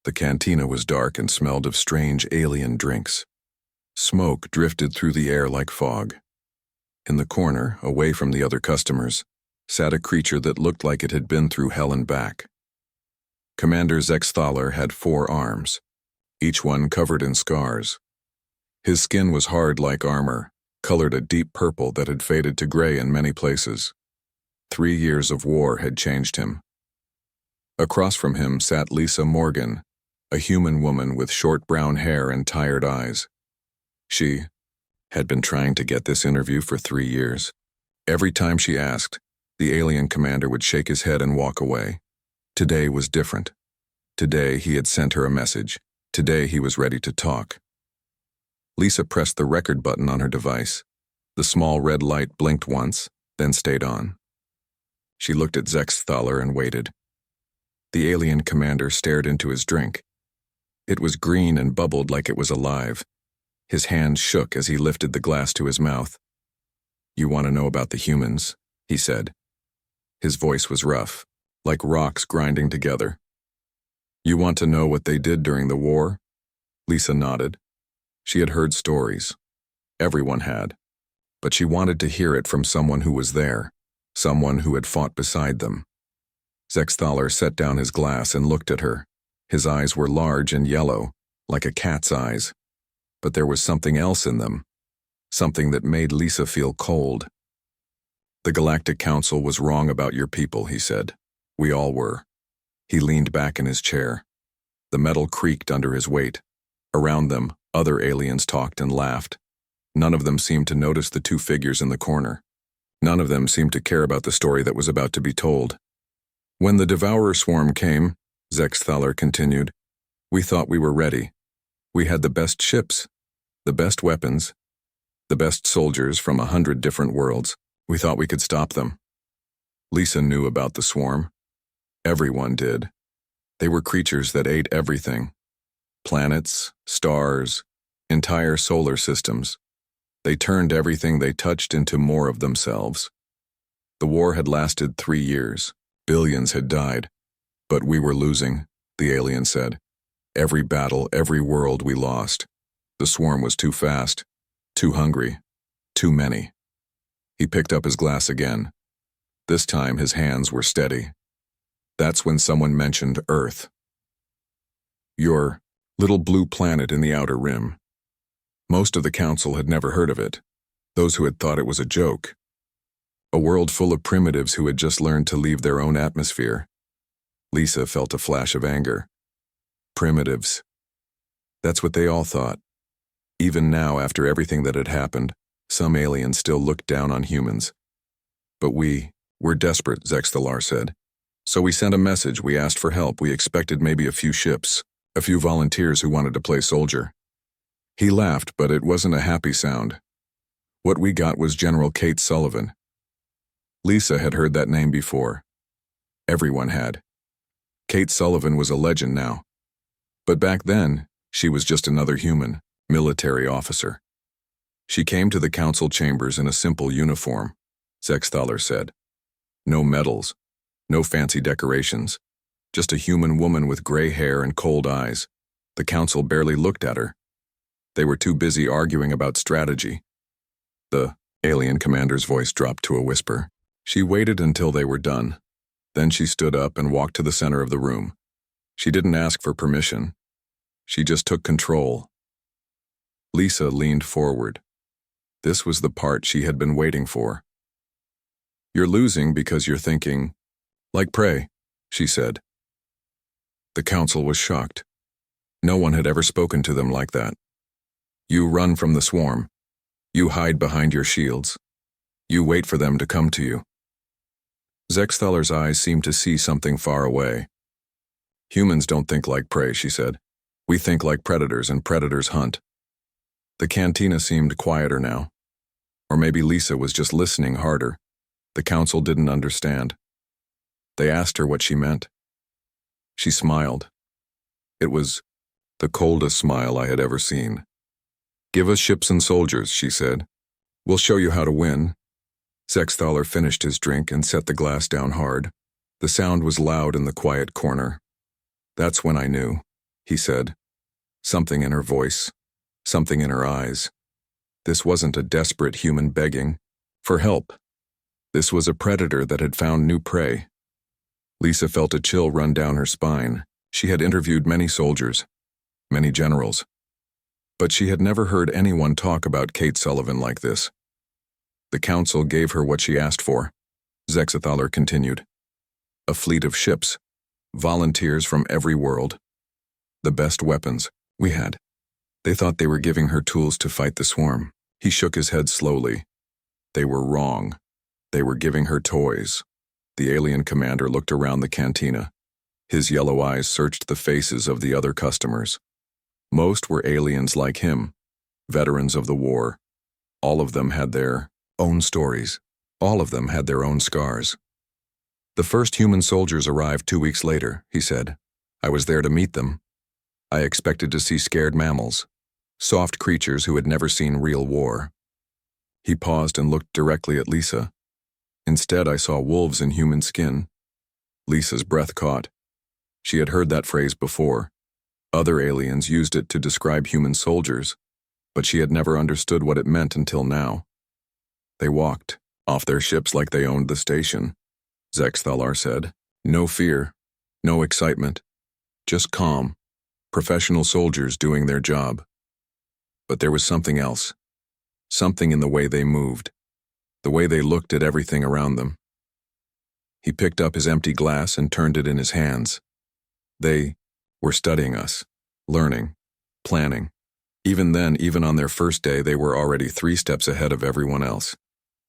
The cantina was dark and smelled of strange alien drinks. Smoke drifted through the air like fog. In the corner, away from the other customers, sat a creature that looked like it had been through hell and back. Commander Zexthaler had 4 arms, each one covered in scars. His skin was hard like armor, colored a deep purple that had faded to gray in many places. 3 years of war had changed him. Across from him sat Lisa Morgan, a human woman with short brown hair and tired eyes. She had been trying to get this interview for 3 years. Every time she asked, the alien commander would shake his head and walk away. Today was different. Today he had sent her a message. Today he was ready to talk. Lisa pressed the record button on her device. The small red light blinked once, then stayed on. She looked at Zexthaler and waited. The alien commander stared into his drink. It was green and bubbled like it was alive. His hand shook as he lifted the glass to his mouth. "You want to know about the humans?" he said. His voice was rough, like rocks grinding together. "You want to know what they did during the war?" Lisa nodded. She had heard stories. Everyone had. But she wanted to hear it from someone who was there, someone who had fought beside them. Zexthaler set down his glass and looked at her. His eyes were large and yellow, like a cat's eyes. But there was something else in them, something that made Lisa feel cold. "The Galactic Council was wrong about your people," he said. "We all were." He leaned back in his chair. The metal creaked under his weight. Around them, other aliens talked and laughed. None of them seemed to notice the 2 figures in the corner. None of them seemed to care about the story that was about to be told. "When the Devourer swarm came," Zexthaler continued, "we thought we were ready. We had the best ships, the best weapons, the best soldiers from 100 different worlds. We thought we could stop them." Lisa knew about the swarm. Everyone did. They were creatures that ate everything. Planets, stars, entire solar systems. They turned everything they touched into more of themselves. The war had lasted 3 years. Billions had died. But we were losing, the alien said. Every battle, every world we lost. The swarm was too fast, too hungry, too many. He picked up his glass again. This time his hands were steady. That's when someone mentioned Earth. "Your little blue planet in the outer rim." Most of the council had never heard of it, those who had thought it was a joke. A world full of primitives who had just learned to leave their own atmosphere. Lisa felt a flash of anger. Primitives. That's what they all thought. Even now, after everything that had happened, some aliens still looked down on humans. "But we're desperate," Zexthaler said. "So we sent a message, we asked for help, we expected maybe a few ships, a few volunteers who wanted to play soldier." He laughed, but it wasn't a happy sound. "What we got was General Kate Sullivan." Lisa had heard that name before. Everyone had. Kate Sullivan was a legend now. But back then, she was just another human, military officer. She came to the council chambers in a simple uniform, Zexthaler said. No medals, no fancy decorations, just a human woman with gray hair and cold eyes. The council barely looked at her. They were too busy arguing about strategy. The alien commander's voice dropped to a whisper. She waited until they were done. Then she stood up and walked to the center of the room. She didn't ask for permission. She just took control. Lisa leaned forward. This was the part she had been waiting for. "You're losing because you're thinking, like prey," she said. The council was shocked. No one had ever spoken to them like that. "You run from the swarm. You hide behind your shields. You wait for them to come to you." Zexthaler's eyes seemed to see something far away. "Humans don't think like prey," she said. "We think like predators, and predators hunt." The cantina seemed quieter now. Or maybe Lisa was just listening harder. The council didn't understand. They asked her what she meant. She smiled. It was the coldest smile I had ever seen. "Give us ships and soldiers," she said. "We'll show you how to win." Zexthaler finished his drink and set the glass down hard. The sound was loud in the quiet corner. That's when I knew. he said. Something in her voice, something in her eyes. This wasn't a desperate human begging for help. This was a predator that had found new prey. Lisa felt a chill run down her spine. She had interviewed many soldiers, many generals, but she had never heard anyone talk about Kate Sullivan like this. The council gave her what she asked for, Zexathalar continued. A fleet of ships, volunteers from every world. The best weapons we had. They thought they were giving her tools to fight the swarm. He shook his head slowly. They were wrong. They were giving her toys. The alien commander looked around the cantina. His yellow eyes searched the faces of the other customers. Most were aliens like him, veterans of the war. All of them had their own stories. All of them had their own scars. The first human soldiers arrived 2 weeks later, he said. I was there to meet them. I expected to see scared mammals, soft creatures who had never seen real war. He paused and looked directly at Lisa. Instead, I saw wolves in human skin. Lisa's breath caught. She had heard that phrase before. Other aliens used it to describe human soldiers, but she had never understood what it meant until now. They walked off their ships like they owned the station, Zexthalar said. No fear, no excitement, just calm, professional soldiers doing their job. But there was something else, something in the way they moved, the way they looked at everything around them. He picked up his empty glass and turned it in his hands. They were studying us, learning, planning. Even then, even on their first day, they were already 3 steps ahead of everyone else.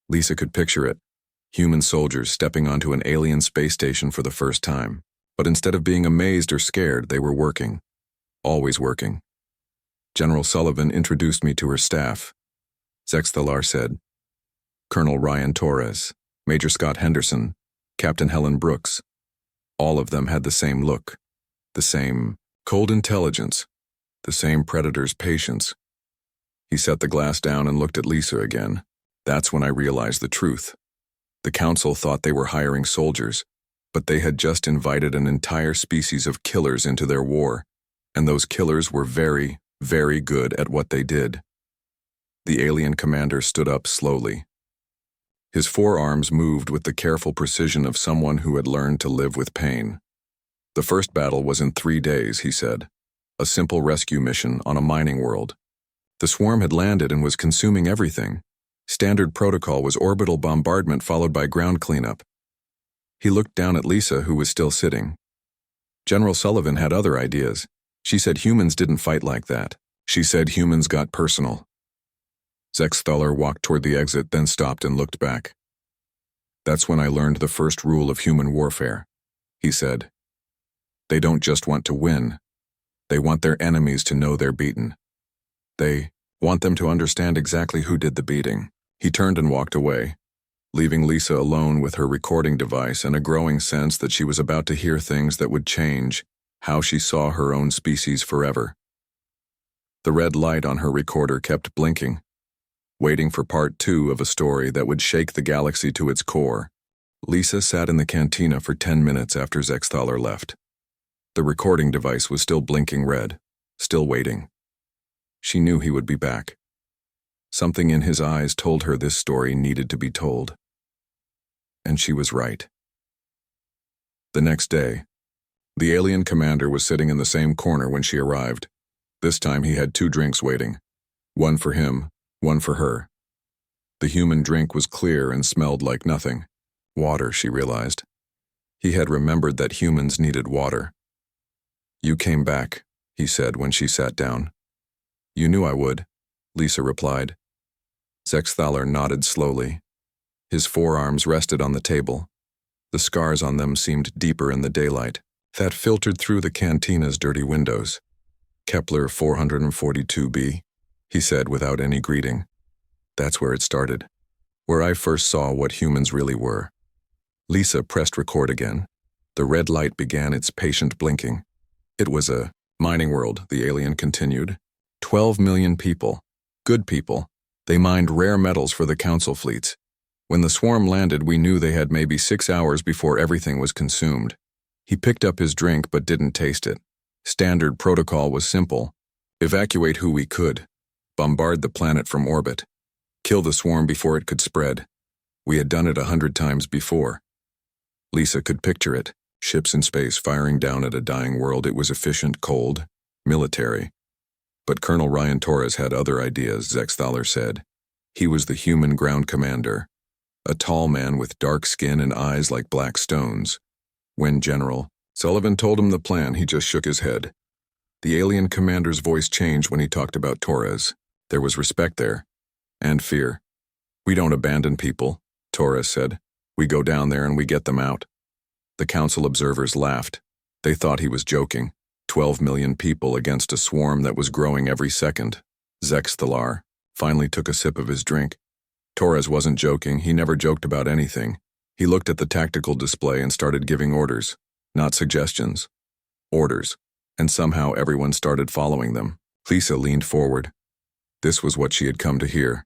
Lisa could picture it, human soldiers stepping onto an alien space station for the first time. But instead of being amazed or scared, they were working, always working. General Sullivan introduced me to her staff. Zexthalar said, Colonel Ryan Torres, Major Scott Henderson, Captain Helen Brooks. All of them had the same look, the same cold intelligence, the same predator's patience. He set the glass down and looked at Lisa again. That's when I realized the truth. The council thought they were hiring soldiers, but they had just invited an entire species of killers into their war, and those killers were very, very good at what they did. The alien commander stood up slowly. His forearms moved with the careful precision of someone who had learned to live with pain. The first battle was in 3 days, he said. A simple rescue mission on a mining world. The swarm had landed and was consuming everything. Standard protocol was orbital bombardment followed by ground cleanup. He looked down at Lisa, who was still sitting. General Sullivan had other ideas. She said humans didn't fight like that. She said humans got personal. Zexthalar walked toward the exit, then stopped and looked back. That's when I learned the first rule of human warfare, he said. They don't just want to win. They want their enemies to know they're beaten. They want them to understand exactly who did the beating. He turned and walked away, leaving Lisa alone with her recording device and a growing sense that she was about to hear things that would change how she saw her own species forever. The red light on her recorder kept blinking, waiting for part 2 of a story that would shake the galaxy to its core. Lisa sat in the cantina for 10 minutes after Zexthalar left. The recording device was still blinking red, still waiting. She knew he would be back. Something in his eyes told her this story needed to be told. And she was right. The next day, the alien commander was sitting in the same corner when she arrived. This time he had 2 drinks waiting. One for him, one for her. The human drink was clear and smelled like nothing. Water, she realized. He had remembered that humans needed water. You came back, he said when she sat down. You knew I would, Lisa replied. Zexthalar nodded slowly. His forearms rested on the table. The scars on them seemed deeper in the daylight that filtered through the cantina's dirty windows. Kepler 442b, he said without any greeting. That's where it started, where I first saw what humans really were. Lisa pressed record again. The red light began its patient blinking. It was a mining world, the alien continued. 12 million people, good people. They mined rare metals for the council fleets. When the swarm landed, we knew they had maybe 6 hours before everything was consumed. He picked up his drink but didn't taste it. Standard protocol was simple. Evacuate who we could. Bombard the planet from orbit. Kill the swarm before it could spread. We had done it 100 times before. Lisa could picture it. Ships in space firing down at a dying world. It was efficient, cold, military. But Colonel Ryan Torres had other ideas, Zexthaler said. He was the human ground commander. A tall man with dark skin and eyes like black stones. When General Sullivan told him the plan, he just shook his head. The alien commander's voice changed when he talked about Torres. There was respect there. And fear. We don't abandon people, Torres said. We go down there and we get them out. The council observers laughed. They thought he was joking. 12 million people against a swarm that was growing every second. Zexthalar finally took a sip of his drink. Torres wasn't joking. He never joked about anything. He looked at the tactical display and started giving orders. Not suggestions. Orders. And somehow everyone started following them. Lisa leaned forward. This was what she had come to hear.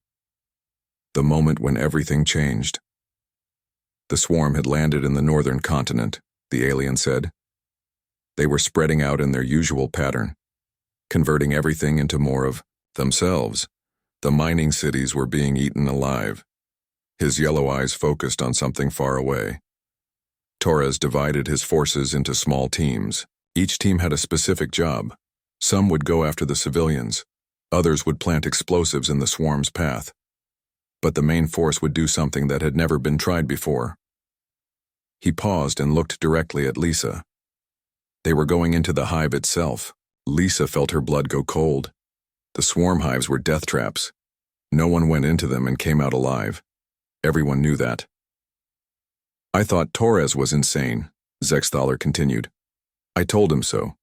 The moment when everything changed. The swarm had landed in the northern continent, the alien said. They were spreading out in their usual pattern, converting everything into more of themselves. The mining cities were being eaten alive. His yellow eyes focused on something far away. Torres divided his forces into small teams. Each team had a specific job. Some would go after the civilians. Others would plant explosives in the swarm's path. But the main force would do something that had never been tried before. He paused and looked directly at Lisa. They were going into the hive itself. Lisa felt her blood go cold. The swarm hives were death traps. No one went into them and came out alive. Everyone knew that. I thought Torres was insane, Zexthaler continued. I told him so.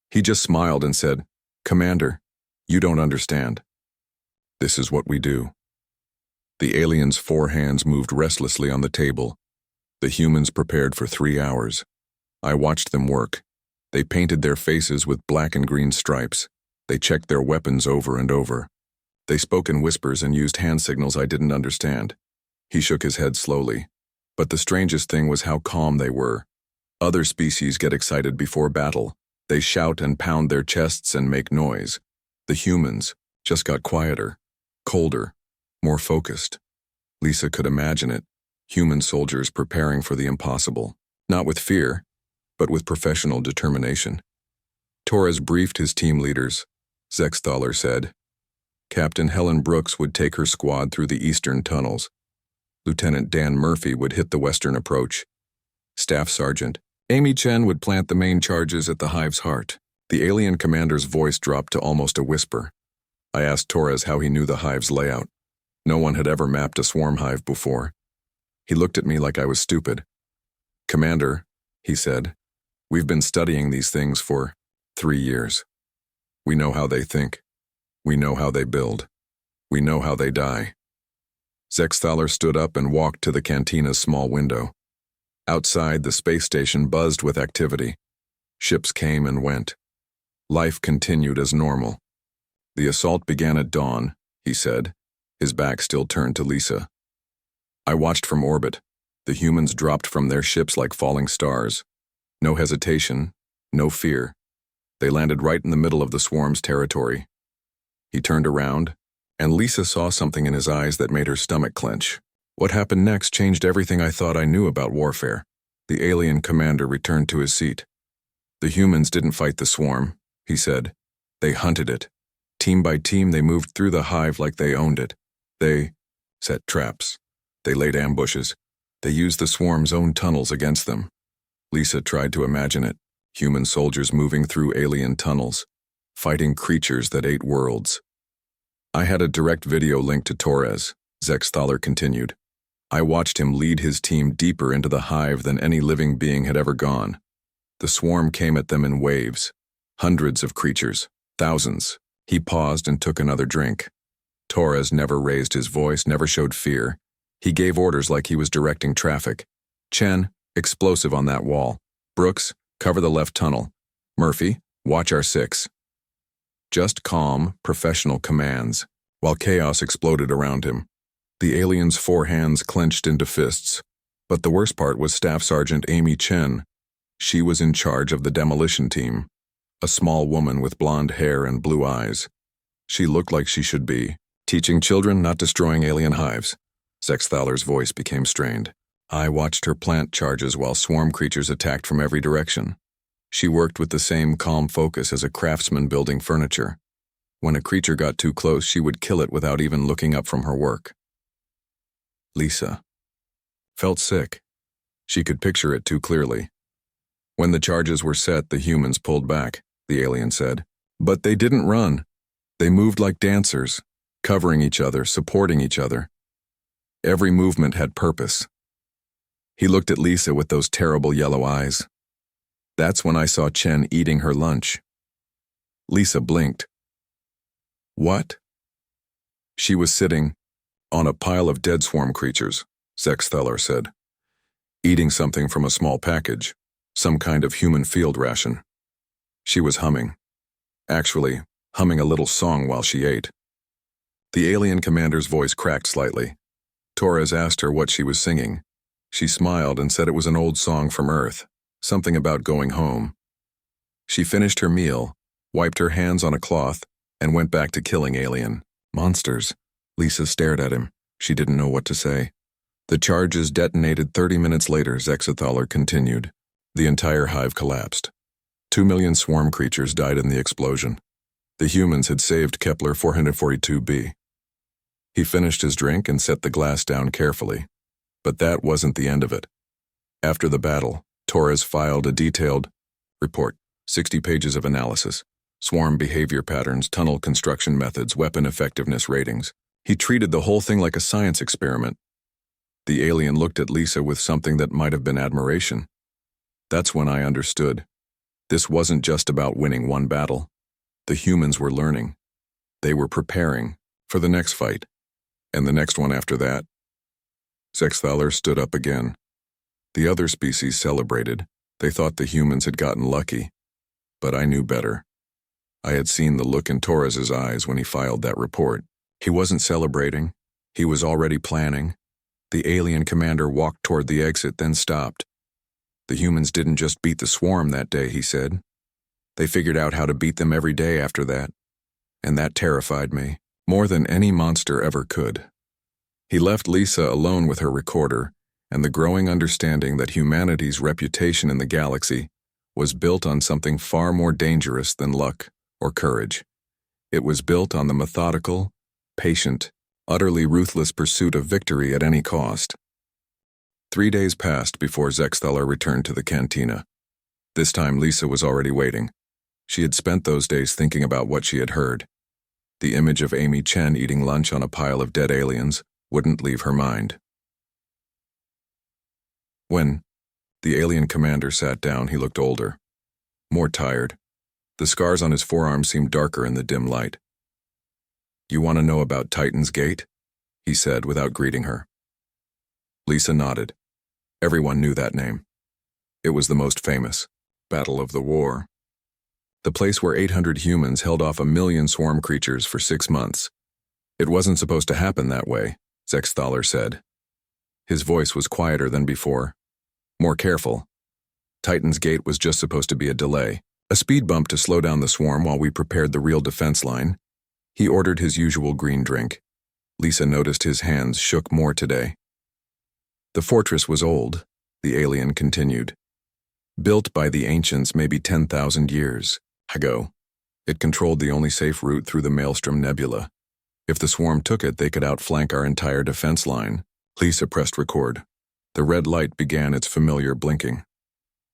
He just smiled and said, Commander, you don't understand. This is what we do. The aliens' four hands moved restlessly on the table. The humans prepared for 3 hours. I watched them work. They painted their faces with black and green stripes. They checked their weapons over and over. They spoke in whispers and used hand signals I didn't understand. He shook his head slowly. But the strangest thing was how calm they were. Other species get excited before battle. They shout and pound their chests and make noise. The humans just got quieter, colder, more focused. Lisa could imagine it. Human soldiers preparing for the impossible. Not with fear, but with professional determination. Torres briefed his team leaders. Zexthaler said. Captain Helen Brooks would take her squad through the eastern tunnels. Lieutenant Dan Murphy would hit the western approach. Staff Sergeant Amy Chen would plant the main charges at the hive's heart. The alien commander's voice dropped to almost a whisper. I asked Torres how he knew the hive's layout. No one had ever mapped a swarm hive before. He looked at me like I was stupid. Commander, he said, we've been studying these things for 3 years. We know how they think. We know how they build. We know how they die. Zexthaler stood up and walked to the cantina's small window. Outside, the space station buzzed with activity. Ships came and went. Life continued as normal. The assault began at dawn, he said, his back still turned to Lisa. I watched from orbit. The humans dropped from their ships like falling stars. No hesitation, no fear. They landed right in the middle of the swarm's territory. He turned around, and Lisa saw something in his eyes that made her stomach clench. What happened next changed everything I thought I knew about warfare. The alien commander returned to his seat. The humans didn't fight the swarm, he said. They hunted it. Team by team, they moved through the hive like they owned it. They set traps. They laid ambushes. They used the swarm's own tunnels against them. Lisa tried to imagine it. Human soldiers moving through alien tunnels, fighting creatures that ate worlds. I had a direct video link to Torres, Zexthaler continued. I watched him lead his team deeper into the hive than any living being had ever gone. The swarm came at them in waves. Hundreds of creatures, thousands. He paused and took another drink. Torres never raised his voice, never showed fear. He gave orders like he was directing traffic. Chen, explosive on that wall. Brooks, cover the left tunnel. Murphy, watch our 6. Just calm, professional commands, while chaos exploded around him. The alien's 4 hands clenched into fists. But the worst part was Staff Sergeant Amy Chen. She was in charge of the demolition team. a small woman with blonde hair and blue eyes. She looked like she should be teaching children, not destroying alien hives. Zexthaler's voice became strained. I watched her plant charges while swarm creatures attacked from every direction. She worked with the same calm focus as a craftsman building furniture. When a creature got too close, she would kill it without even looking up from her work. Lisa felt sick. She could picture it too clearly. When the charges were set, the humans pulled back, the alien said. But they didn't run. They moved like dancers, covering each other, supporting each other. Every movement had purpose. He looked at Lisa with those terrible yellow eyes. That's when I saw Chen eating her lunch. Lisa blinked. What? She was sitting on a pile of dead swarm creatures, Zexthaler said, eating something from a small package, some kind of human field ration. She was humming. Actually, humming a little song while she ate. The alien commander's voice cracked slightly. Torres asked her what she was singing. She smiled and said it was an old song from Earth, something about going home. She finished her meal, wiped her hands on a cloth, and went back to killing alien monsters. Lisa stared at him. She didn't know what to say. The charges detonated 30 minutes later, Zexthaler continued. The entire hive collapsed. 2 million swarm creatures died in the explosion. The humans had saved Kepler 442b. He finished his drink and set the glass down carefully. But that wasn't the end of it. After the battle, Torres filed a detailed report, 60 pages of analysis, swarm behavior patterns, tunnel construction methods, weapon effectiveness ratings. He treated the whole thing like a science experiment. The alien looked at Lisa with something that might have been admiration. That's when I understood. This wasn't just about winning one battle. The humans were learning. They were preparing for the next fight, and the next one after that. Zexthaler stood up again. The other species celebrated. They thought the humans had gotten lucky. But I knew better. I had seen the look in Torres's eyes when he filed that report. He wasn't celebrating. He was already planning. The alien commander walked toward the exit, then stopped. The humans didn't just beat the swarm that day, he said. They figured out how to beat them every day after that. And that terrified me, more than any monster ever could. He left Lisa alone with her recorder and the growing understanding that humanity's reputation in the galaxy was built on something far more dangerous than luck or courage. It was built on the methodical, patient, utterly ruthless pursuit of victory at any cost. 3 days passed before Zexthaler returned to the cantina. This time Lisa was already waiting. She had spent those days thinking about what she had heard. The image of Amy Chen eating lunch on a pile of dead aliens wouldn't leave her mind. When the alien commander sat down, he looked older, more tired. The scars on his forearms seemed darker in the dim light. You want to know about Titan's Gate? He said without greeting her. Lisa nodded. Everyone knew that name. It was the most famous battle of the war. The place where 800 humans held off 1 million swarm creatures for 6 months. It wasn't supposed to happen that way, Zexthaler said. His voice was quieter than before, more careful. Titan's Gate was just supposed to be a delay, a speed bump to slow down the swarm while we prepared the real defense line. He ordered his usual green drink. Lisa noticed his hands shook more today. The fortress was old, the alien continued. Built by the ancients maybe 10,000 years ago. It controlled the only safe route through the Maelstrom Nebula. If the swarm took it, they could outflank our entire defense line. Lisa pressed record. The red light began its familiar blinking.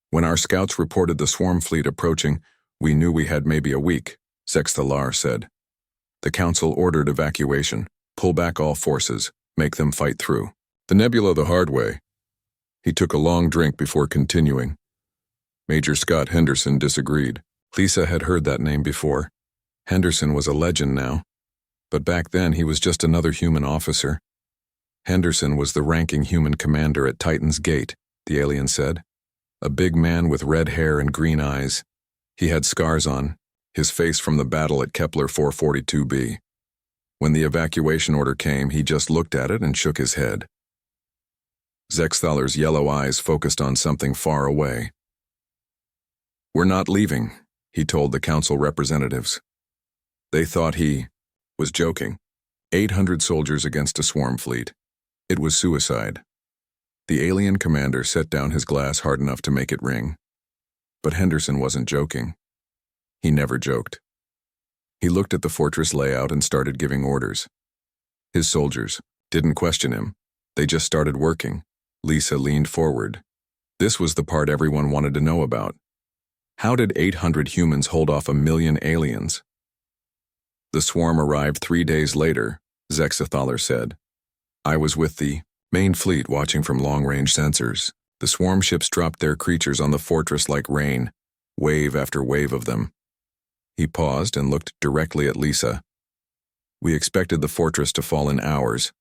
When our scouts reported the swarm fleet approaching, we knew we had maybe a week, Zexthaler said. The council ordered evacuation, pull back all forces, make them fight through the nebula the hard way. He took a long drink before continuing. Major Scott Henderson disagreed. Lisa had heard that name before. Henderson was a legend now. But back then he was just another human officer. Henderson was the ranking human commander at Titan's Gate, the alien said. A big man with red hair and green eyes. He had scars on, his face from the battle at Kepler 442b. When the evacuation order came, he just looked at it and shook his head. Zexthaler's yellow eyes focused on something far away. We're not leaving, he told the council representatives. They thought he was joking. 800 soldiers against a swarm fleet. It was suicide. The alien commander set down his glass hard enough to make it ring. But Henderson wasn't joking. He never joked. He looked at the fortress layout and started giving orders. His soldiers didn't question him. They just started working. Lisa leaned forward. This was the part everyone wanted to know about. How did 800 humans hold off 1,000,000 aliens? The swarm arrived 3 days later, Zexathaler said. I was with the main fleet watching from long-range sensors. The swarm ships dropped their creatures on the fortress like rain, wave after wave of them. He paused and looked directly at Lisa. We expected the fortress to fall in hours,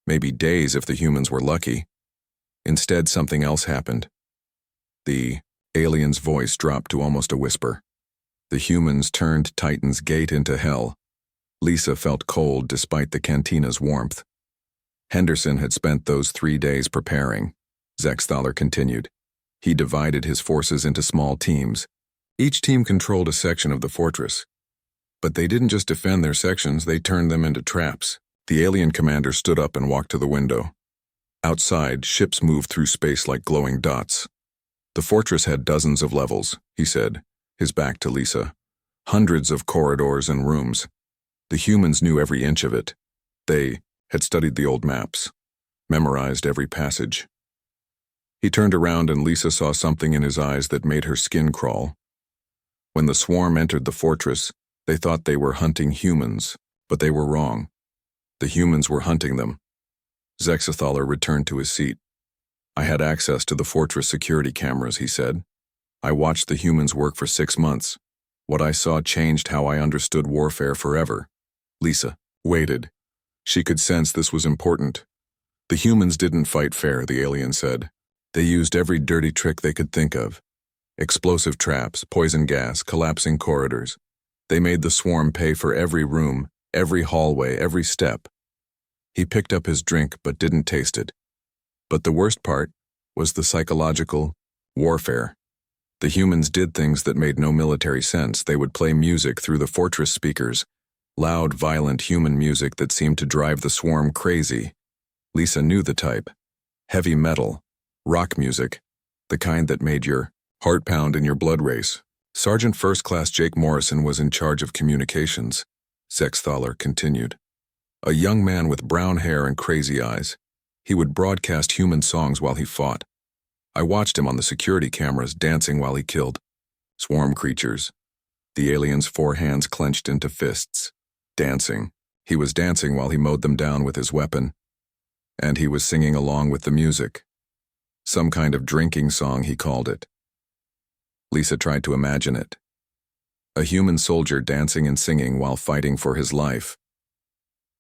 maybe days if the humans were lucky. Instead, something else happened. The alien's voice dropped to almost a whisper. The humans turned Titan's gate into hell. Lisa felt cold despite the cantina's warmth. Henderson had spent those 3 days preparing. Zexathaler continued. He divided his forces into small teams. Each team controlled a section of the fortress. But they didn't just defend their sections, they turned them into traps. The alien commander stood up and walked to the window. Outside, ships moved through space like glowing dots. The fortress had dozens of levels, he said, his back to Lisa. Hundreds of corridors and rooms. The humans knew every inch of it. They had studied the old maps, memorized every passage. He turned around and Lisa saw something in his eyes that made her skin crawl. When the swarm entered the fortress, they thought they were hunting humans, but they were wrong. The humans were hunting them. Zexathaler returned to his seat. I had access to the fortress security cameras, he said. I watched the humans work for 6 months. What I saw changed how I understood warfare forever. Lisa waited. She could sense this was important. The humans didn't fight fair, the alien said. They used every dirty trick they could think of. Explosive traps, poison gas, collapsing corridors. They made the swarm pay for every room, every hallway, every step. He picked up his drink but didn't taste it. But the worst part was the psychological warfare. The humans did things that made no military sense. They would play music through the fortress speakers, loud, violent human music that seemed to drive the swarm crazy. Lisa knew the type. Heavy metal, rock music, the kind that made your heart pound and your blood race. Sergeant First Class Jake Morrison was in charge of communications. Zexathaler continued. A young man with brown hair and crazy eyes. He would broadcast human songs while he fought. I watched him on the security cameras dancing while he killed swarm creatures. The alien's 4 hands clenched into fists. Dancing. He was dancing while he mowed them down with his weapon. And he was singing along with the music. Some kind of drinking song, he called it. Lisa tried to imagine it. A human soldier dancing and singing while fighting for his life.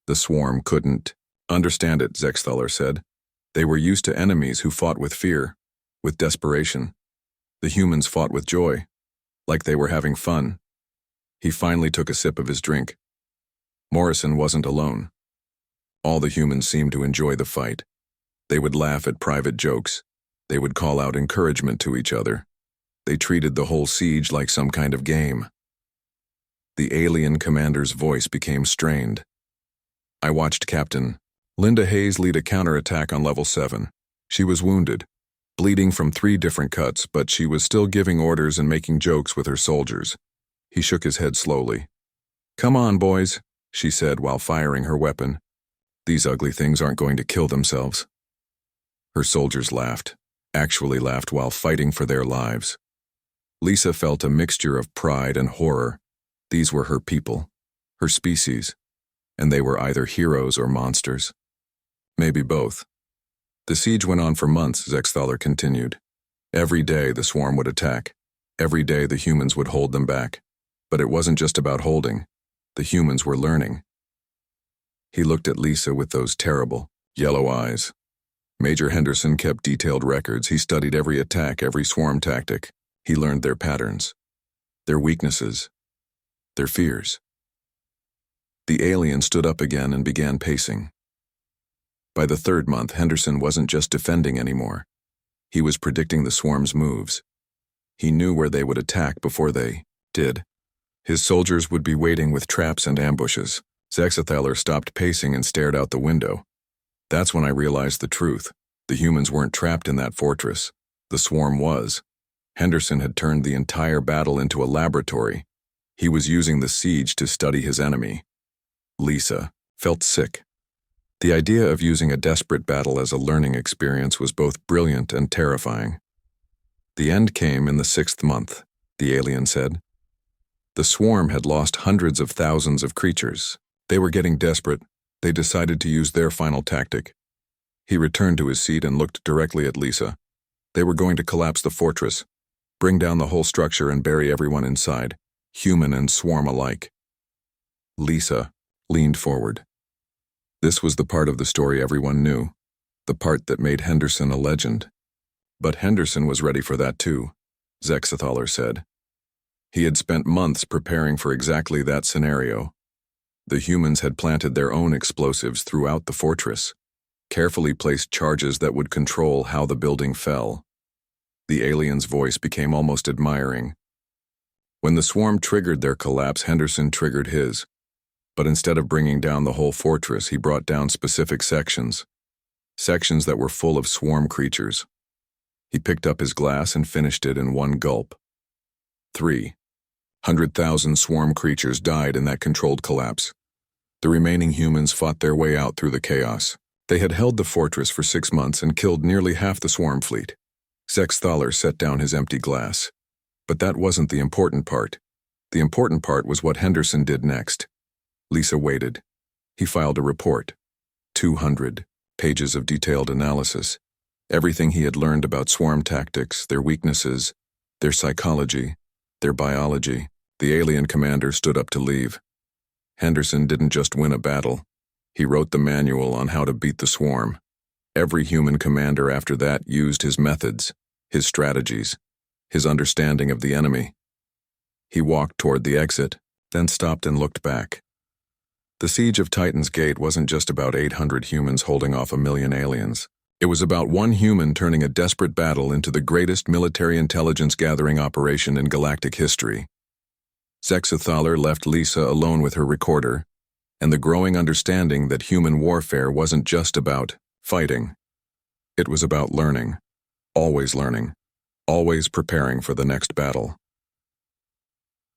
The swarm couldn't understand it, Zexathaler said. They were used to enemies who fought with fear, with desperation. The humans fought with joy, like they were having fun. He finally took a sip of his drink. Morrison wasn't alone. All the humans seemed to enjoy the fight. They would laugh at private jokes. They would call out encouragement to each other. They treated the whole siege like some kind of game. The alien commander's voice became strained. I watched Captain Linda Hayes lead a counterattack on level 7. She was wounded, bleeding from 3 different cuts, but she was still giving orders and making jokes with her soldiers. He shook his head slowly. Come on, boys, she said while firing her weapon. These ugly things aren't going to kill themselves. Her soldiers laughed, actually laughed while fighting for their lives. Lisa felt a mixture of pride and horror. These were her people, her species, and they were either heroes or monsters. Maybe both. The siege went on for months, Zexathaler continued. Every day the swarm would attack. Every day the humans would hold them back. But it wasn't just about holding. The humans were learning. He looked at Lisa with those terrible, yellow eyes. Major Henderson kept detailed records. He studied every attack, every swarm tactic. He learned their patterns, their weaknesses, their fears. The alien stood up again and began pacing. By the 3rd month, Henderson wasn't just defending anymore. He was predicting the swarm's moves. He knew where they would attack before they did. His soldiers would be waiting with traps and ambushes. Zexathaler stopped pacing and stared out the window. That's when I realized the truth. The humans weren't trapped in that fortress. The swarm was. Henderson had turned the entire battle into a laboratory. He was using the siege to study his enemy. Lisa felt sick. The idea of using a desperate battle as a learning experience was both brilliant and terrifying. The end came in the 6th month, the alien said. The swarm had lost hundreds of thousands of creatures. They were getting desperate. They decided to use their final tactic. He returned to his seat and looked directly at Lisa. They were going to collapse the fortress, bring down the whole structure and bury everyone inside, human and swarm alike. Lisa leaned forward. This was the part of the story everyone knew, the part that made Henderson a legend. But Henderson was ready for that too, Zexathaler said. He had spent months preparing for exactly that scenario. The humans had planted their own explosives throughout the fortress, carefully placed charges that would control how the building fell. The alien's voice became almost admiring. When the swarm triggered their collapse, Henderson triggered his. But instead of bringing down the whole fortress, he brought down specific sections that were full of swarm creatures. He picked up his glass and finished it in one gulp. 300,000 swarm creatures died in that controlled collapse. The remaining humans fought their way out through the chaos. They had held the fortress for 6 months and killed nearly half the swarm fleet. Zexathaler set down his empty glass. But that wasn't the important part. The important part was what Henderson did next. Lisa waited. He filed a report. 200 pages of detailed analysis. Everything he had learned about swarm tactics, their weaknesses, their psychology, their biology. The alien commander stood up to leave. Henderson didn't just win a battle. He wrote the manual on how to beat the swarm. Every human commander after that used his methods, his strategies, his understanding of the enemy. He walked toward the exit, then stopped and looked back. The siege of Titan's Gate wasn't just about 800 humans holding off 1,000,000 aliens. It was about one human turning a desperate battle into the greatest military intelligence gathering operation in galactic history. Zexathaler left Lisa alone with her recorder, and the growing understanding that human warfare wasn't just about fighting. It was about learning, always preparing for the next battle.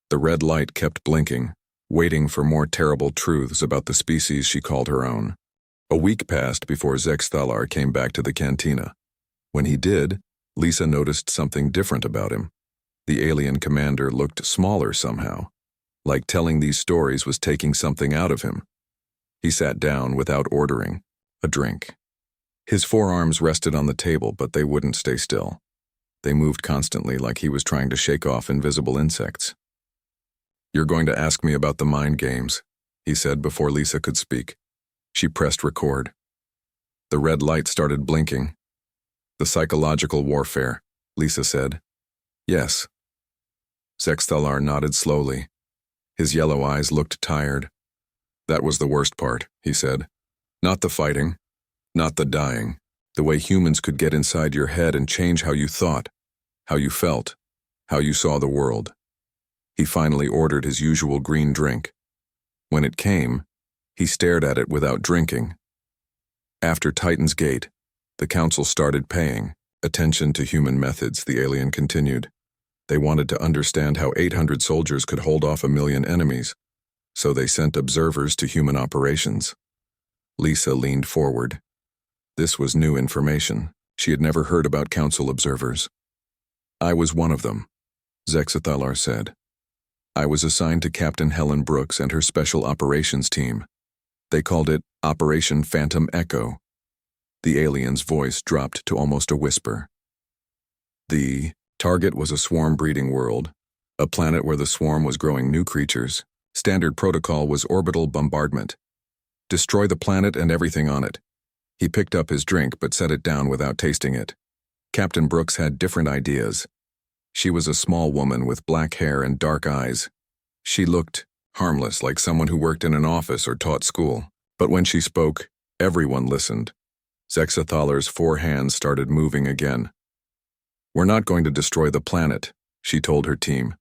The red light kept blinking, waiting for more terrible truths about the species she called her own. A week passed before Zexathaler came back to the cantina. When he did, Lisa noticed something different about him. The alien commander looked smaller somehow, like telling these stories was taking something out of him. He sat down without ordering a drink. His forearms rested on the table, but they wouldn't stay still. They moved constantly, like he was trying to shake off invisible insects. "You're going to ask me about the mind games," he said before Lisa could speak. She pressed record. The red light started blinking. "The psychological warfare," Lisa said. "Yes." Zexathaler nodded slowly. His yellow eyes looked tired. "That was the worst part," he said. "Not the fighting, not the dying. The way humans could get inside your head and change how you thought, how you felt, how you saw the world." He finally ordered his usual green drink. When it came, he stared at it without drinking. After Titan's Gate, the council started paying attention to human methods, the alien continued. They wanted to understand how 800 soldiers could hold off 1,000,000 enemies, so they sent observers to human operations. Lisa leaned forward. This was new information. She had never heard about council observers. "I was one of them," Zexathaler said. "I was assigned to Captain Helen Brooks and her special operations team. They called it Operation Phantom Echo." The alien's voice dropped to almost a whisper. The target was a swarm-breeding world, a planet where the swarm was growing new creatures. Standard protocol was orbital bombardment. Destroy the planet and everything on it. He picked up his drink but set it down without tasting it. Captain Brooks had different ideas. She was a small woman with black hair and dark eyes. She looked harmless, like someone who worked in an office or taught school. But when she spoke, everyone listened. Zexathaler's 4 hands started moving again. "We're not going to destroy the planet," she told her team.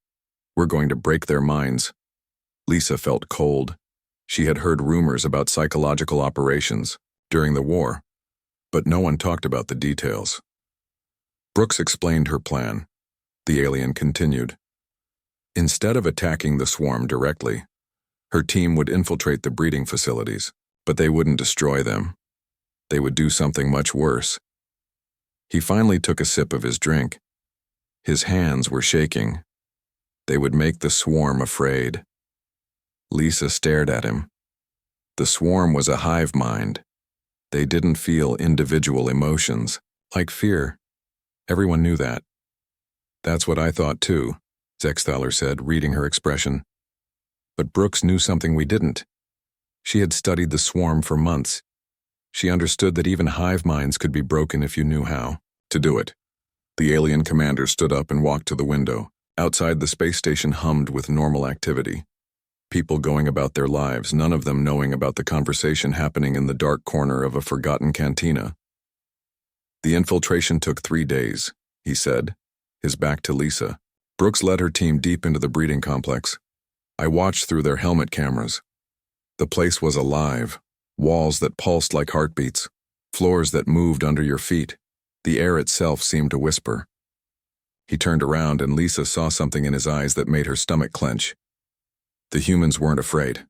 We're going to break their minds. Lisa felt cold. She had heard rumors about psychological operations during the war, but no one talked about the details. Brooks explained her plan. The alien continued. Instead of attacking the swarm directly, her team would infiltrate the breeding facilities, but they wouldn't destroy them. They would do something much worse. He finally took a sip of his drink. His hands were shaking. They would make the swarm afraid. Lisa stared at him. The swarm was a hive mind. They didn't feel individual emotions, like fear. Everyone knew that. That's what I thought too, Zexthaler said, reading her expression. But Brooks knew something we didn't. She had studied the swarm for months. She understood that even hive minds could be broken if you knew how to do it. The alien commander stood up and walked to the window. Outside, the space station hummed with normal activity. People going about their lives, none of them knowing about the conversation happening in the dark corner of a forgotten cantina. The infiltration took 3 days, he said, his back to Lisa. Brooks led her team deep into the breeding complex. I watched through their helmet cameras. The place was alive. Walls that pulsed like heartbeats. Floors that moved under your feet. The air itself seemed to whisper. He turned around and Lisa saw something in his eyes that made her stomach clench. The humans weren't afraid.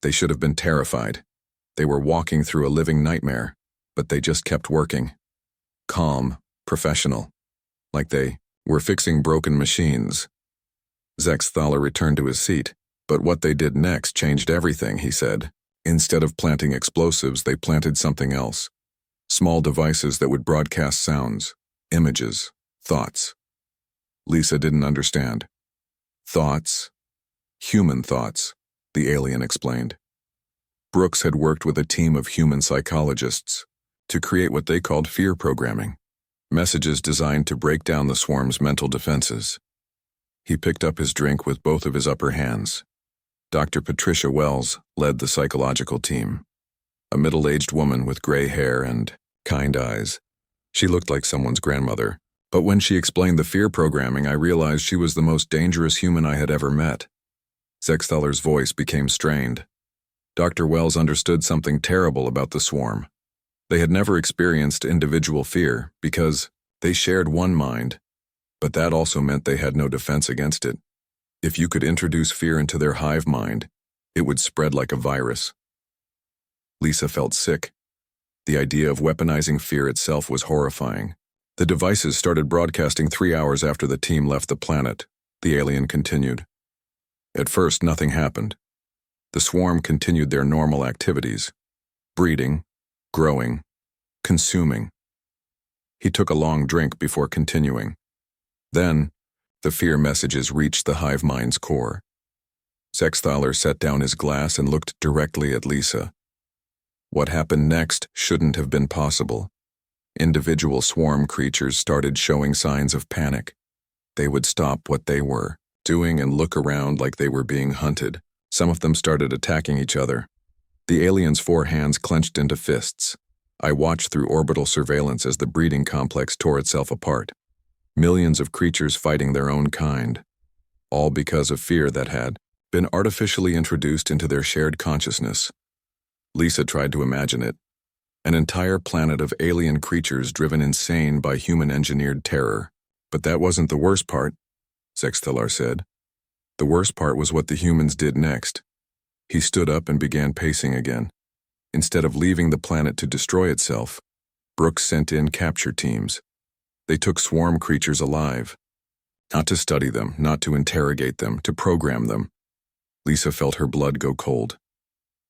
They should have been terrified. They were walking through a living nightmare, but they just kept working. Calm, professional. Like they were fixing broken machines. Zexthaler returned to his seat, but what they did next changed everything, he said. Instead of planting explosives, they planted something else. Small devices that would broadcast sounds, images, thoughts. Lisa didn't understand. Thoughts? Human thoughts, the alien explained. Brooks had worked with a team of human psychologists to create what they called fear programming, messages designed to break down the swarm's mental defenses. He picked up his drink with both of his upper hands. Dr. Patricia Wells led the psychological team, a middle-aged woman with gray hair and kind eyes. She looked like someone's grandmother, but when she explained the fear programming, I realized she was the most dangerous human I had ever met. Zexthaler's voice became strained. Dr. Wells understood something terrible about the swarm. They had never experienced individual fear because they shared one mind, but that also meant they had no defense against it. If you could introduce fear into their hive mind, it would spread like a virus. Lisa felt sick. The idea of weaponizing fear itself was horrifying. The devices started broadcasting 3 hours after the team left the planet, the alien continued. At first, nothing happened. The swarm continued their normal activities, breeding, growing, consuming. He took a long drink before continuing. Then, the fear messages reached the hive mind's core. Zexthaler set down his glass and looked directly at Lisa. What happened next shouldn't have been possible. Individual swarm creatures started showing signs of panic. They would stop what they were doing and look around like they were being hunted. Some of them started attacking each other. The alien's 4 hands clenched into fists. I watched through orbital surveillance as the breeding complex tore itself apart. Millions of creatures fighting their own kind, all because of fear that had been artificially introduced into their shared consciousness. Lisa tried to imagine it. An entire planet of alien creatures driven insane by human-engineered terror. But that wasn't the worst part, Zexthaler said. The worst part was what the humans did next. He stood up and began pacing again. Instead of leaving the planet to destroy itself, Brooks sent in capture teams. They took swarm creatures alive. Not to study them, not to interrogate them, to program them. Lisa felt her blood go cold.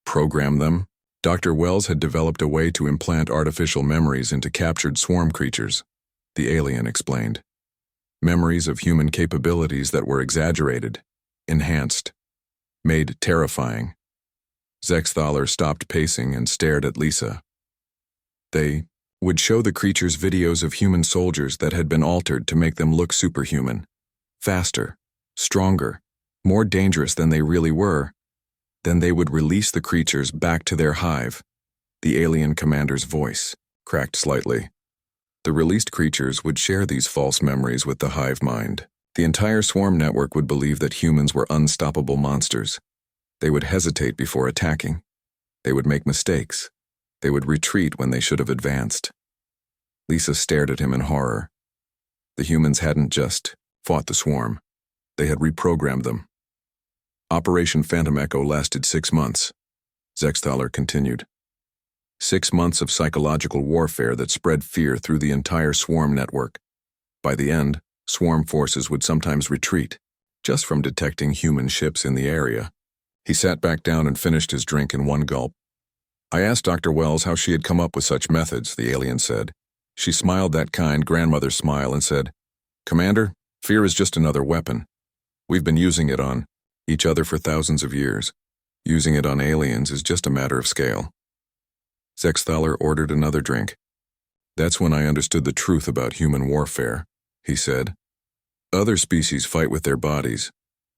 Program them? Dr. Wells had developed a way to implant artificial memories into captured swarm creatures, the alien explained. Memories of human capabilities that were exaggerated, enhanced, made terrifying. Zexthaler stopped pacing and stared at Lisa. They would show the creatures videos of human soldiers that had been altered to make them look superhuman, faster, stronger, more dangerous than they really were. Then they would release the creatures back to their hive. The alien commander's voice cracked slightly. The released creatures would share these false memories with the hive mind. The entire swarm network would believe that humans were unstoppable monsters. They would hesitate before attacking. They would make mistakes. They would retreat when they should have advanced. Lisa stared at him in horror. The humans hadn't just fought the swarm. They had reprogrammed them. Operation Phantom Echo lasted 6 months. Zexthaler continued. 6 months of psychological warfare that spread fear through the entire swarm network. By the end, swarm forces would sometimes retreat, just from detecting human ships in the area. He sat back down and finished his drink in one gulp. I asked Dr. Wells how she had come up with such methods, the alien said. She smiled that kind grandmother smile and said, Commander, fear is just another weapon. We've been using it on each other for thousands of years. Using it on aliens is just a matter of scale. Zexthaler ordered another drink. That's when I understood the truth about human warfare, he said. Other species fight with their bodies.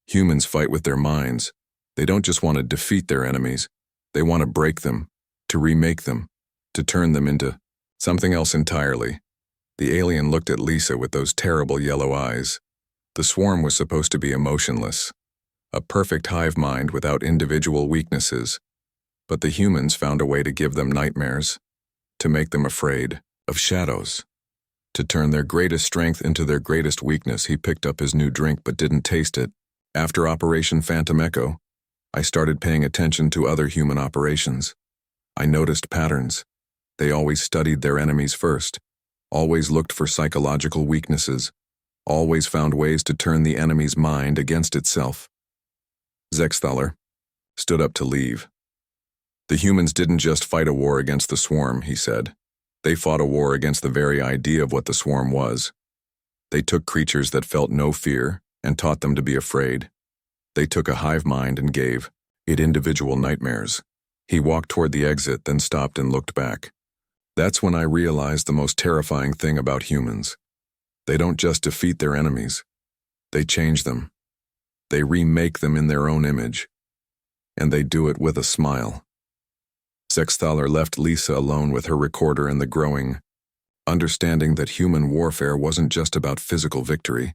Humans fight with their minds. They don't just want to defeat their enemies. They want to break them, to remake them, to turn them into something else entirely. The alien looked at Lisa with those terrible yellow eyes. The swarm was supposed to be emotionless, a perfect hive mind without individual weaknesses. But the humans found a way to give them nightmares, to make them afraid of shadows, to turn their greatest strength into their greatest weakness. He picked up his new drink but didn't taste it. After Operation Phantom Echo, I started paying attention to other human operations. I noticed patterns. They always studied their enemies first, always looked for psychological weaknesses, always found ways to turn the enemy's mind against itself. Zexthaler stood up to leave. The humans didn't just fight a war against the swarm, he said. They fought a war against the very idea of what the swarm was. They took creatures that felt no fear and taught them to be afraid. They took a hive mind and gave it individual nightmares. He walked toward the exit, then stopped and looked back. That's when I realized the most terrifying thing about humans. They don't just defeat their enemies. They change them. They remake them in their own image. And they do it with a smile. Zexthaler left Lisa alone with her recorder and the growing understanding that human warfare wasn't just about physical victory.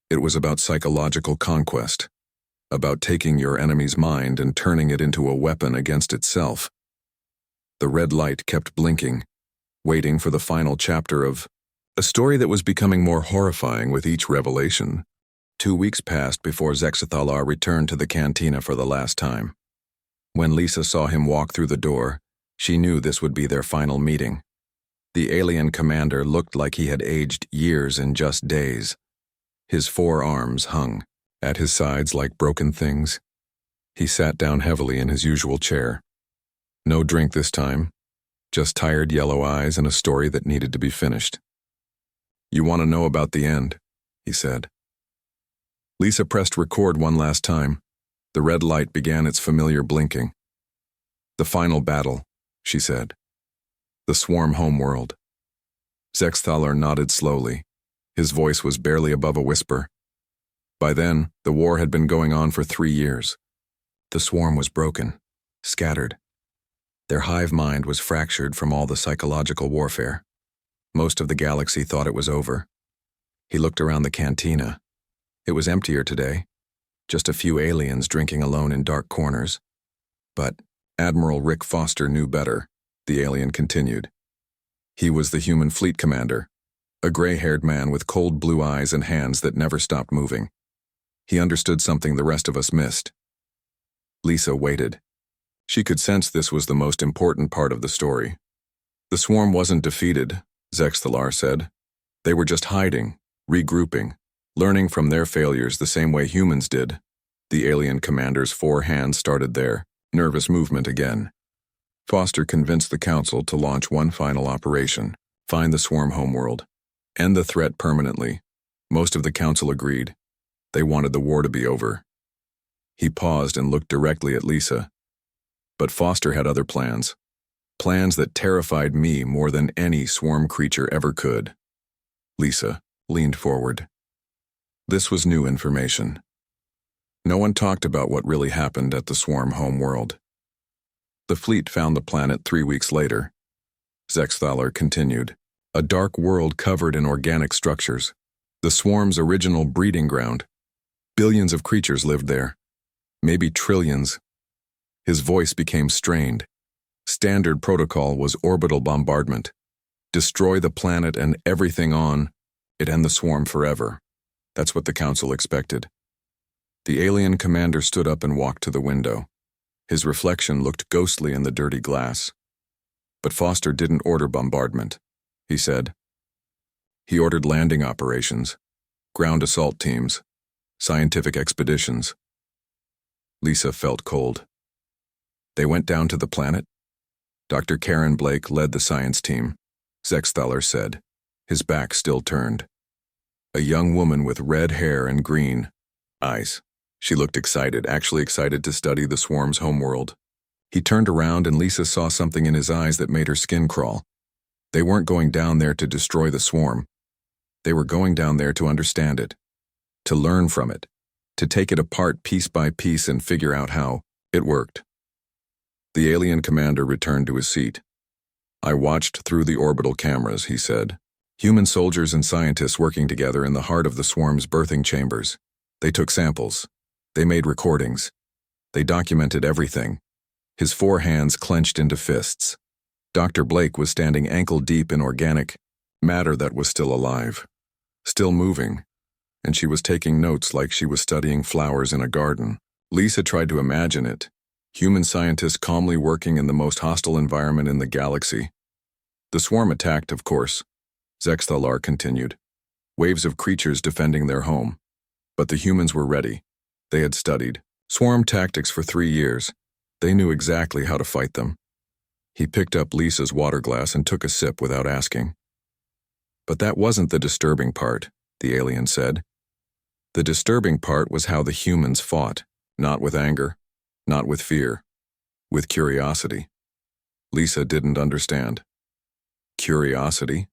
It was about psychological conquest, about taking your enemy's mind and turning it into a weapon against itself. The red light kept blinking, waiting for the final chapter of a story that was becoming more horrifying with each revelation. 2 weeks passed before Zexthaler returned to the cantina for the last time. When Lisa saw him walk through the door, she knew this would be their final meeting. The alien commander looked like he had aged years in just days. His 4 arms hung at his sides like broken things. He sat down heavily in his usual chair. No drink this time, just tired yellow eyes and a story that needed to be finished. You want to know about the end, he said. Lisa pressed record one last time. The red light began its familiar blinking. The final battle, she said. The swarm homeworld. Zexthaler nodded slowly. His voice was barely above a whisper. By then, the war had been going on for 3 years. The swarm was broken, scattered. Their hive mind was fractured from all the psychological warfare. Most of the galaxy thought it was over. He looked around the cantina. It was emptier today. Just a few aliens drinking alone in dark corners. But Admiral Rick Foster knew better, the alien continued. He was the human fleet commander, a gray-haired man with cold blue eyes and hands that never stopped moving. He understood something the rest of us missed. Lisa waited. She could sense this was the most important part of the story. The swarm wasn't defeated, Zexthaler said. They were just hiding, regrouping, learning from their failures the same way humans did. The alien commander's 4 hands started their nervous movement again. Foster convinced the council to launch one final operation, find the swarm homeworld, end the threat permanently. Most of the council agreed. They wanted the war to be over. He paused and looked directly at Lisa. But Foster had other plans. Plans that terrified me more than any swarm creature ever could. Lisa leaned forward. This was new information. No one talked about what really happened at the swarm homeworld. The fleet found the planet 3 weeks later. Zexthaler continued. A dark world covered in organic structures. The swarm's original breeding ground. Billions of creatures lived there. Maybe trillions. His voice became strained. Standard protocol was orbital bombardment. Destroy the planet and everything on it, end the swarm forever. That's what the council expected. The alien commander stood up and walked to the window. His reflection looked ghostly in the dirty glass. But Foster didn't order bombardment, he said. He ordered landing operations, ground assault teams, scientific expeditions. Lisa felt cold. They went down to the planet. Dr. Karen Blake led the science team, Zexthaler said, his back still turned. A young woman with red hair and green eyes. She looked excited, actually excited to study the swarm's homeworld. He turned around and Lisa saw something in his eyes that made her skin crawl. They weren't going down there to destroy the swarm. They were going down there to understand it, to learn from it, to take it apart piece by piece and figure out how it worked. The alien commander returned to his seat. I watched through the orbital cameras, he said. Human soldiers and scientists working together in the heart of the swarm's birthing chambers. They took samples. They made recordings. They documented everything. His four hands clenched into fists. Dr. Blake was standing ankle-deep in organic matter that was still alive, still moving, and she was taking notes like she was studying flowers in a garden. Lisa tried to imagine it. Human scientists calmly working in the most hostile environment in the galaxy. The swarm attacked, of course. Zexthalar continued. Waves of creatures defending their home. But the humans were ready. They had studied swarm tactics for 3 years. They knew exactly how to fight them. He picked up Lisa's water glass and took a sip without asking. But that wasn't the disturbing part, the alien said. The disturbing part was how the humans fought, not with anger, not with fear, with curiosity. Lisa didn't understand. Curiosity?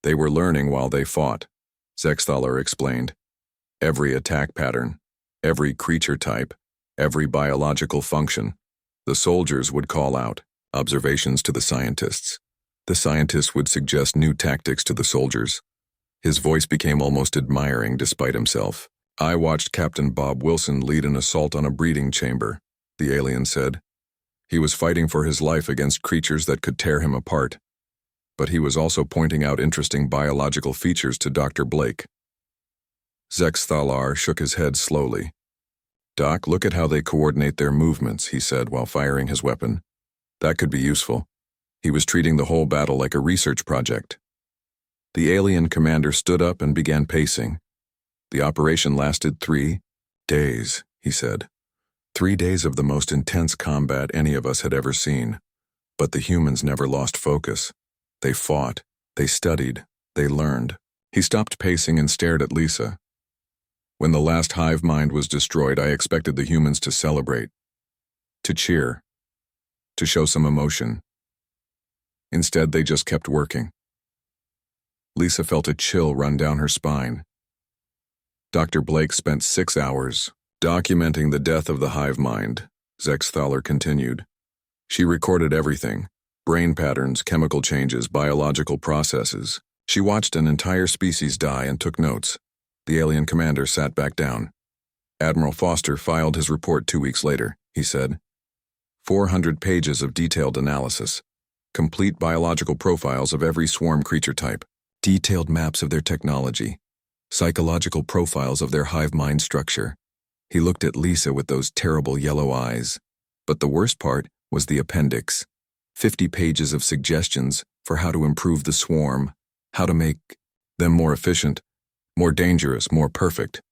They were learning while they fought, Zexthaler explained. Every attack pattern, every creature type, every biological function. The soldiers would call out observations to the scientists. The scientists would suggest new tactics to the soldiers. His voice became almost admiring despite himself. I watched Captain Bob Wilson lead an assault on a breeding chamber, the alien said. He was fighting for his life against creatures that could tear him apart. But he was also pointing out interesting biological features to Dr. Blake. Zexthalar shook his head slowly. Doc, look at how they coordinate their movements, he said while firing his weapon. That could be useful. He was treating the whole battle like a research project. The alien commander stood up and began pacing. The operation lasted 3 days, he said. 3 days of the most intense combat any of us had ever seen. But the humans never lost focus. They fought, they studied, they learned. He stopped pacing and stared at Lisa. When the last hive mind was destroyed, I expected the humans to celebrate, to cheer, to show some emotion. Instead, they just kept working. Lisa felt a chill run down her spine. Dr. Blake spent 6 hours documenting the death of the hive mind, Zexthaler continued. She recorded everything, brain patterns, chemical changes, biological processes. She watched an entire species die and took notes. The alien commander sat back down. Admiral Foster filed his report 2 weeks later, he said. 400 pages of detailed analysis. Complete biological profiles of every swarm creature type. Detailed maps of their technology. Psychological profiles of their hive mind structure. He looked at Lisa with those terrible yellow eyes. But the worst part was the appendix. 50 pages of suggestions for how to improve the swarm, how to make them more efficient, more dangerous, more perfect.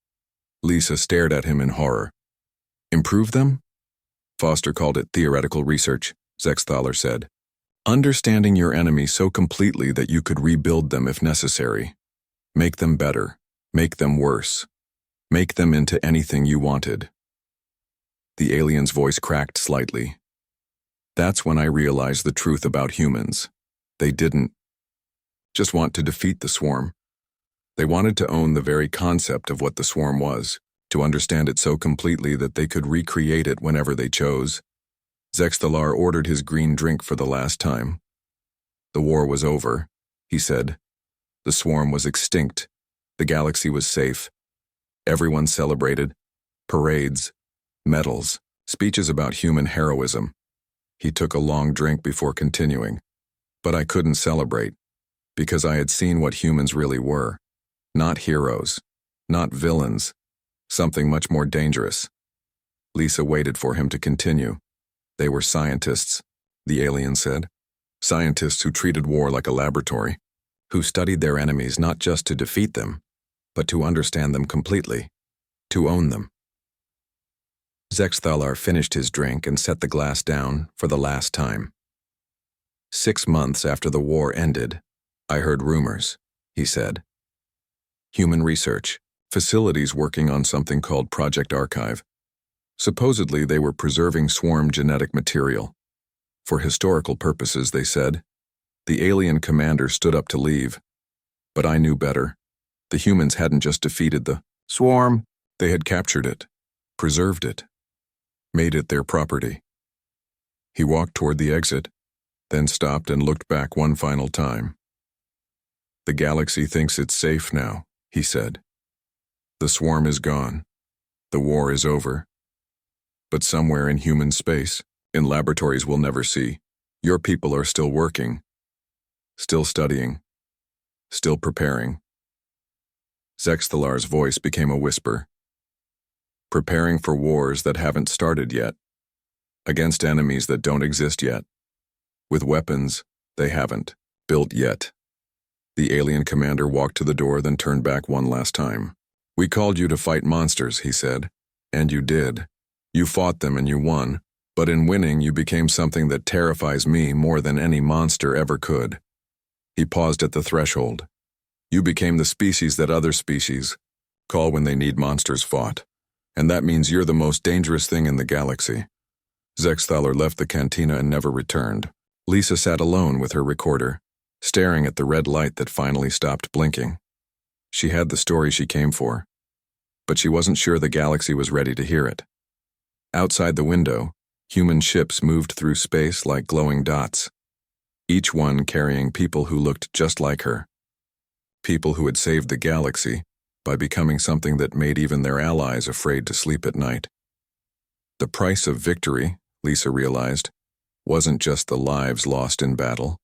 Lisa stared at him in horror. Improve them? Foster called it theoretical research, Zexthaler said. Understanding your enemy so completely that you could rebuild them if necessary. Make them better. Make them worse. Make them into anything you wanted. The alien's voice cracked slightly. That's when I realized the truth about humans. They didn't just want to defeat the swarm. They wanted to own the very concept of what the swarm was, to understand it so completely that they could recreate it whenever they chose. Zexthalar ordered his green drink for the last time. The war was over, he said. The swarm was extinct. The galaxy was safe. Everyone celebrated. Parades, medals, speeches about human heroism. He took a long drink before continuing. But I couldn't celebrate, because I had seen what humans really were. Not heroes, not villains, something much more dangerous. Lisa waited for him to continue. They were scientists, the alien said. Scientists who treated war like a laboratory, who studied their enemies not just to defeat them, but to understand them completely, to own them. Zexthalar finished his drink and set the glass down for the last time. 6 months after the war ended, I heard rumors, he said. Human research, facilities working on something called Project Archive. Supposedly they were preserving swarm genetic material. For historical purposes, they said. The alien commander stood up to leave. But I knew better. The humans hadn't just defeated the swarm, they had captured it, preserved it, made it their property. He walked toward the exit, then stopped and looked back one final time. The galaxy thinks it's safe now, he said. The swarm is gone. The war is over. But somewhere in human space, in laboratories we'll never see, your people are still working, still studying, still preparing. Zexthalar's voice became a whisper. Preparing for wars that haven't started yet, against enemies that don't exist yet, with weapons they haven't built yet. The alien commander walked to the door, then turned back one last time. We called you to fight monsters, he said. And you did. You fought them and you won. But in winning, you became something that terrifies me more than any monster ever could. He paused at the threshold. You became the species that other species call when they need monsters fought. And that means you're the most dangerous thing in the galaxy. Zexthalar left the cantina and never returned. Lisa sat alone with her recorder, staring at the red light that finally stopped blinking. She had the story she came for, but she wasn't sure the galaxy was ready to hear it. Outside the window, human ships moved through space like glowing dots, each one carrying people who looked just like her. People who had saved the galaxy by becoming something that made even their allies afraid to sleep at night. The price of victory, Lisa realized, wasn't just the lives lost in battle.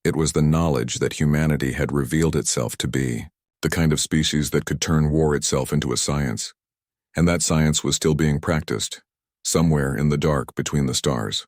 It was the knowledge that humanity had revealed itself to be, the kind of species that could turn war itself into a science. And that science was still being practiced, somewhere in the dark between the stars.